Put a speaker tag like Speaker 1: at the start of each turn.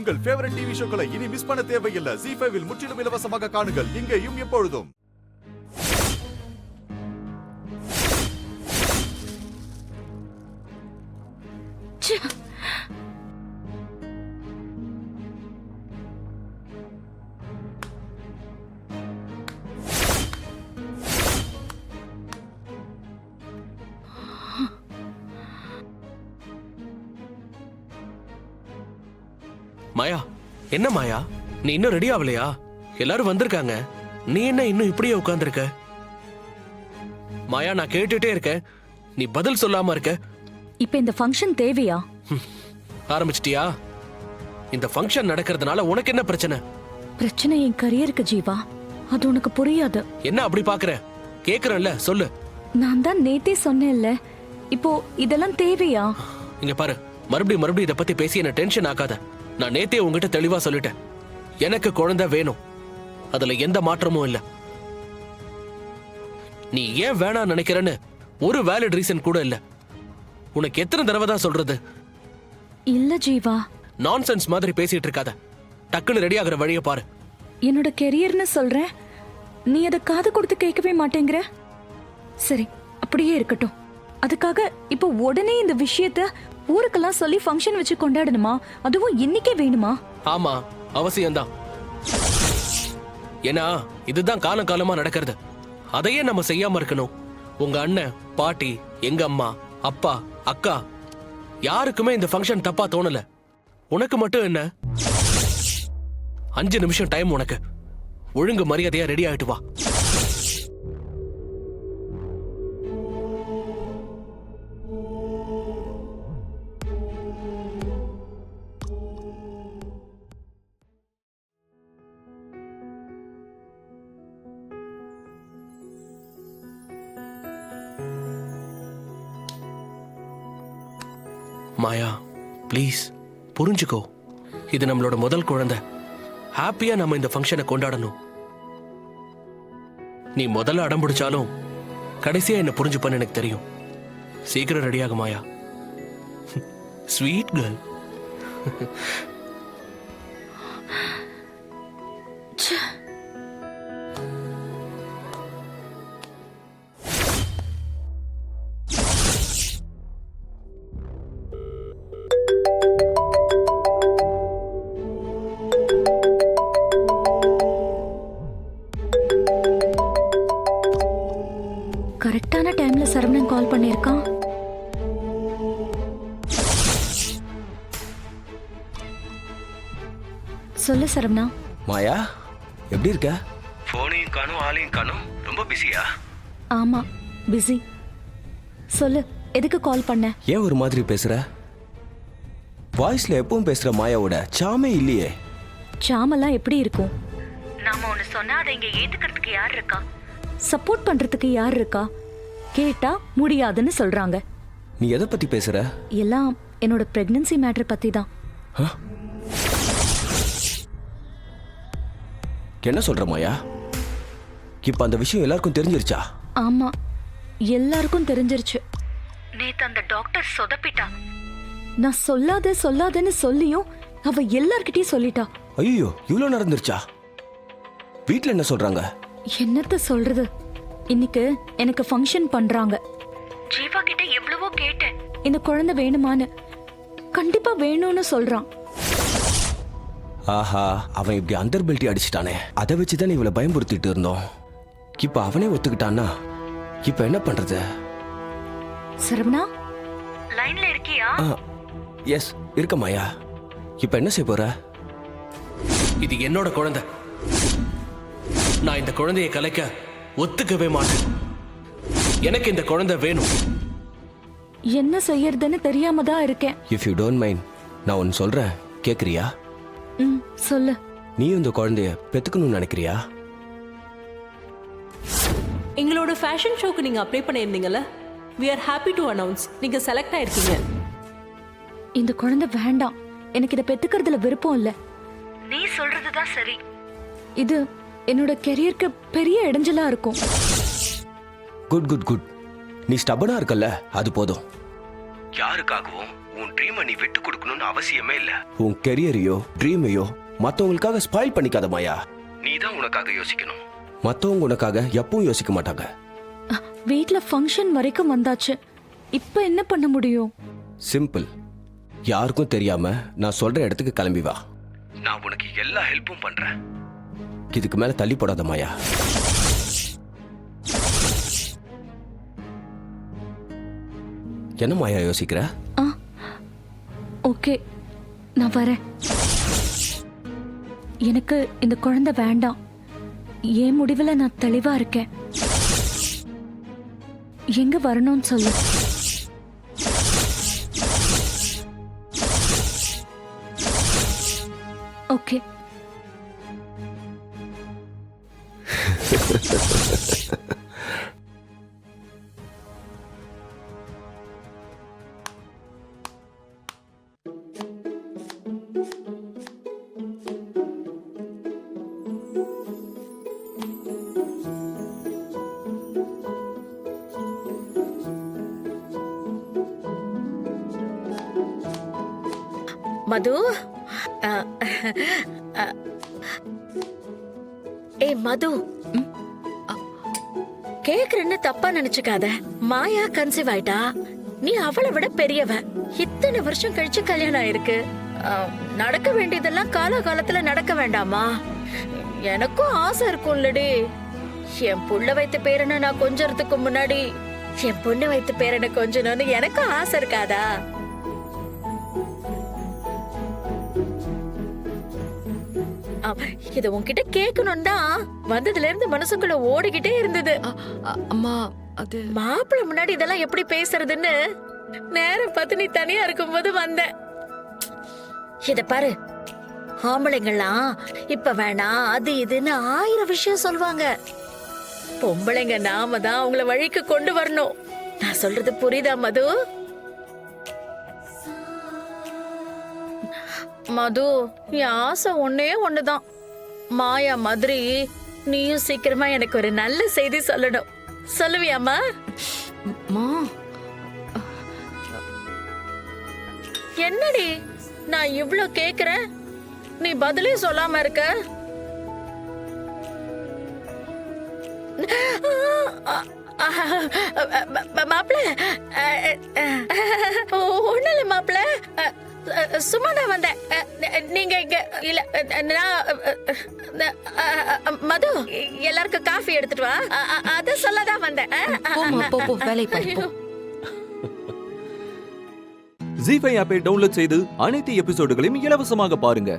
Speaker 1: உங்கள் favourite TV ஷோக்களை இனி miss பண்ண தேவையில்லை. ZEE5 இல் முற்றிலும் இலவசமாக காணுங்கள். இங்கேயும் எப்பொழுதும்.
Speaker 2: மாயா, என்ன மாயா, நீ இன்னும் ரெடி ஆகலையா? எல்லாரும் வந்திருக்காங்க, நீ என்ன இன்னும் இப்படியே உட்கார்ந்திருக்க? மாயா, நான் கேட்டுட்டே இருக்கேன், நீ பதில் சொல்லாம இருக்க.
Speaker 3: இப்ப இந்த ஃபங்க்ஷன் தேவையா?
Speaker 2: ஆரம்பிச்சிட்டியா? இந்த ஃபங்க்ஷன் நடக்கிறதுனால உனக்கு என்ன பிரச்சனை?
Speaker 3: பிரச்சனை என் கரியருக்கு ஜீவா, அது உனக்கு புரியாது.
Speaker 2: என்ன அப்படி பாக்குற? கேக்குறேன்ல, சொல்லு.
Speaker 3: நான் தான் நேத்தே சொன்னேன்ல, இப்போ இதெல்லாம் தேவையா?
Speaker 2: இங்க பாரு, மறுபடியும் இத பத்தி பேசி என்ன டென்ஷன் ஆக்காத. நான் நேத்தே உங்ககிட்ட தெளிவா சொல்லிட்டேன், எனக்கு குழந்தை வேணும், அதுல எந்த மாற்றமும் இல்ல. நீ ஏன் வேணாம் நினைக்கிறன்னு ஒரு வேலிட் ரீசன் கூட இல்ல. உனக்கு எத்தனை தடவை தான் சொல்றது?
Speaker 3: இல்ல ஜீவா,
Speaker 2: நான்சென்ஸ் மாதிரி பேசிட்டு இருக்காத. டக்குன்னு ரெடி ஆகுற வழிய பாரு.
Speaker 3: என்னோட கெரியர்னு சொல்றேன், நீ அதை காது கொடுத்து கேட்கவே மாட்டேங்கிற. சரி, அப்படியே இருக்கட்டும். அதுக்காக இப்போ உடனே இந்த விஷயத்த ஊருக்கெல்லாம் சொல்லி ஃபங்க்ஷன் வச்சு கொண்டாடணுமா? அதுவும் இன்னைக்கே வேணுமா?
Speaker 2: ஆமா, அவசியம்தான். ஏன்னா இதுதான் காலம் காலமா நடக்கிறது. அதையே நம்ம செய்யாம இருக்கணும். உங்க அண்ணன், பாட்டி, எங்க அம்மா, அப்பா, அக்கா, யாருக்குமே இந்த ஃபங்க்ஷன் தப்பா தோணல. உனக்கு மட்டும் என்ன? 5 நிமிஷம் டைம் உனக்கு. ஒழுங்கு மரியாதையா ரெடி ஆயிட்டு வா. மாயா, ப்ளீஸ் புரிஞ்சுக்கோ, இது நம்மளோட முதல் குழந்தை. ஹாப்பியா நம்ம இந்த ஃபங்க்ஷனை கொண்டாடணும். நீ முதல்ல அடம் பிடிச்சாலும் கடைசியா என்ன புரிஞ்சுப்பன்னு எனக்கு தெரியும். சீக்கிரம் ரெடியாக மாயா. Sweet girl.
Speaker 3: கரெக்டான டைம்ல சரவணன் கால் பண்ணிருக்கான். சொல்லு சரவணா.
Speaker 4: மாயா, எப்படி இருக்க?
Speaker 5: போனையும் காணும், ஆளையும் காணும். ரொம்ப பிஸியா?
Speaker 3: ஆமா, பிஸி. சொல்லு, எதுக்கு கால் பண்ண?
Speaker 4: ஏன் ஒரு மாதிரி பேசுற? வாய்ஸ்ல எப்பவும் பேசுற மாயாவோட சாமே இல்லையே.
Speaker 3: சாமெல்லாம் எப்படி இருக்கும்? நாம ஒன்னு சொன்னா அதை இங்க ஏத்துக்கிறதுக்கு யார் இருக்கா? சப்போர்ட் பண்றதுக்கு யார் இருக்கா? கேட்டா முடியாதுன்னு சொல்றாங்க.
Speaker 4: நீ எதை பத்தி பேசுற?
Speaker 3: எல்லாம் என்னோட பிரெக்னன்சி மேட்டர் பத்தி தான்.
Speaker 4: என்ன சொல்ற மாயா? இப்ப அந்த விஷயம் எல்லாருக்கும் தெரிஞ்சிருச்சா?
Speaker 3: ஆமா, எல்லாருக்கும் தெரிஞ்சிருச்சு. நேத்து அந்த டாக்டர் சொதப்பிட்டா. நான் சொல்லாதன்னு சொல்லியும் அவ எல்லார்கிட்டயும் சொல்லிட்டா.
Speaker 4: ஐயோ, இவ்வளவு நடந்துருச்சா? வீட்ல என்ன சொல்றாங்க?
Speaker 3: என்னத்த சொல்றது? இன்னைக்கு எனக்கு ஃபங்க்ஷன் பண்றாங்க. ஜீவா கிட்ட எவ்வளவோ கேட்டேன், இந்த குழந்தை வேணுமான்னு. கண்டிப்பா வேணும்னு சொல்றான்.
Speaker 4: ஆஹா, அவன் இப்படி அந்தர் பெல்ட்டி அடிச்சிட்டானே. அதை வச்சுதான் இவளை பயன்படுத்திட்டு இருந்தோம். இப்ப அவனே ஒத்துக்கிட்டான்னா இப்ப என்ன பண்றது?
Speaker 3: சரவணா, லைன்ல இருக்கியா?
Speaker 4: எஸ், இருக்க மாயா. இப்ப என்ன செய்ய போற?
Speaker 2: இது என்னோட குழந்தை. நான் இந்த குழந்தையை கலைக்க ஒத்துக்கவே மாட்டேன். எனக்கு இந்த குழந்தை வேணும்.
Speaker 3: என்ன செய்யறதுன்னு தெரியாம தான் இருக்கேன்.
Speaker 4: இஃப் யூ டோன்ட் மைண்ட், நான் ஒன்னு சொல்றேன், கேக்குறியா?
Speaker 3: சொல்லு.
Speaker 4: நீ இந்த குழந்தைய பெத்துக்கணும்னு நினைக்கிறியா?
Speaker 6: எங்களோட ஃபேஷன் ஷோக்கு நீங்க அப்ளை பண்ணியிருந்தீங்கல்ல, we are happy to announce நீங்க செலக்ட் ஆயிருக்கீங்க.
Speaker 3: இந்த குழந்தை வேண்டாம், எனக்கு இதை பெத்துக்கிறதுல விருப்பம் இல்ல. நீ சொல்றதுதான் சரி. இது என்னோட கெரியருக்கு பெரிய இடைஞ்சலா இருக்கும்.
Speaker 4: Good good good. நீ ஸ்டபனா இருக்கல்ல, அது போதும்.
Speaker 5: யாருக்காகவும் உன் ட்ரீமை நீ விட்டு கொடுக்கணும்னு அவசியமே இல்ல.
Speaker 4: உன் கெரியரையோ ட்ரீமையோ மத்தவங்களுக்காக ஸ்பாயில் பண்ணிக்காத மாயா.
Speaker 5: நீ தான் உனக்காக யோசிக்கணும்.
Speaker 4: மத்தவங்க உனக்காக எப்பவும் யோசிக்க மாட்டாங்க.
Speaker 3: வீட்ல ஃபங்க்ஷன் வரைக்கும் வந்தாச்சு, இப்ப என்ன பண்ண முடியும்?
Speaker 4: சிம்பிள். யாருக்கும் தெரியாம நான் சொல்ற இடத்துக்கு கிளம்பி வா.
Speaker 5: நான் உனக்கு எல்லா ஹெல்ப்பும் பண்றேன்.
Speaker 4: இதுக்கு மேல தள்ளி போடாத மாயா. என்ன மாயா யோசிக்கிற?
Speaker 3: ஓகே, நான் வரேன். எனக்கு இந்த குழந்தை வேண்டாம். என் முடிவுல நான் தெளிவா இருக்கேன். எங்க வரணும்னு சொல்லு. ஓகே.
Speaker 7: மது, ஏய் மது, கேக்குறேன்னு தப்பா நினைச்சுக்காத. மாயா கன்சீவ் ஆயிட்டா. நீ அவளை விட பெரியவ. இத்தனை வருஷம் கழிச்சு கல்யாணம் ஆயிருக்கு. நடக்க வேண்டியதெல்லாம் காலகாலத்துல நடக்க வேண்டாமா? எனக்கும் ஆசை இருக்கும்லடி. என் புள்ள வைத்த பேரனை நான் கொஞ்சறதுக்கு முன்னாடி என் பொண்ணு வைத்த பேரனை கொஞ்சணும்னு எனக்கும் ஆசை இருக்காதா? இத உன்கிட்ட கேட்கணும் தான் வந்ததுல இருந்து மனசுக்குள்ள ஓடிக்கிட்டே இருந்தது.
Speaker 8: அம்மா, அது
Speaker 7: மாப்பிள்ளை முன்னாடி இதெல்லாம் எப்படி பேசுறதுன்னு நேரம் பார்த்து நீ தனியா இருக்கும்போது வந்தேன். இத பாரு, ஆம்பளைங்கெல்லாம் இப்ப வேணாம் அது இதுன்னு 1000 விஷயம் சொல்லுவாங்க. பொம்பளைங்க நாம தான் அவங்கள வழிக்கு கொண்டு வரணும். நான் சொல்றது புரியுதா மது? மது, என் ஆசை ஒன்னே ஒண்ணுதான். மாயா மாதிரி நீயும் சீக்கிரமா எனக்கு ஒரு நல்ல செய்தி சொல்லணும். சொல்லுவியாமா? என்னடி நான் இவ்ளோ கேக்குறேன், நீ பதிலே சொல்லாம இருக்க? மாப்பிள்ள, ஒண்ணு இல்ல மாப்பிள்ள, சும்மா தான் வந்தேன். நீங்க இங்க இல்ல, மது எல்லாருக்கும் காஃபி எடுத்துட்டு வா, அத சொல்லதான் வந்தேன்.
Speaker 8: போ வேலை பாரு.
Speaker 9: ஜீ5 ஆப்பை டவுன்லோட் செய்து அனைத்து எபிசோடுகளையும் இலவசமாக பாருங்க.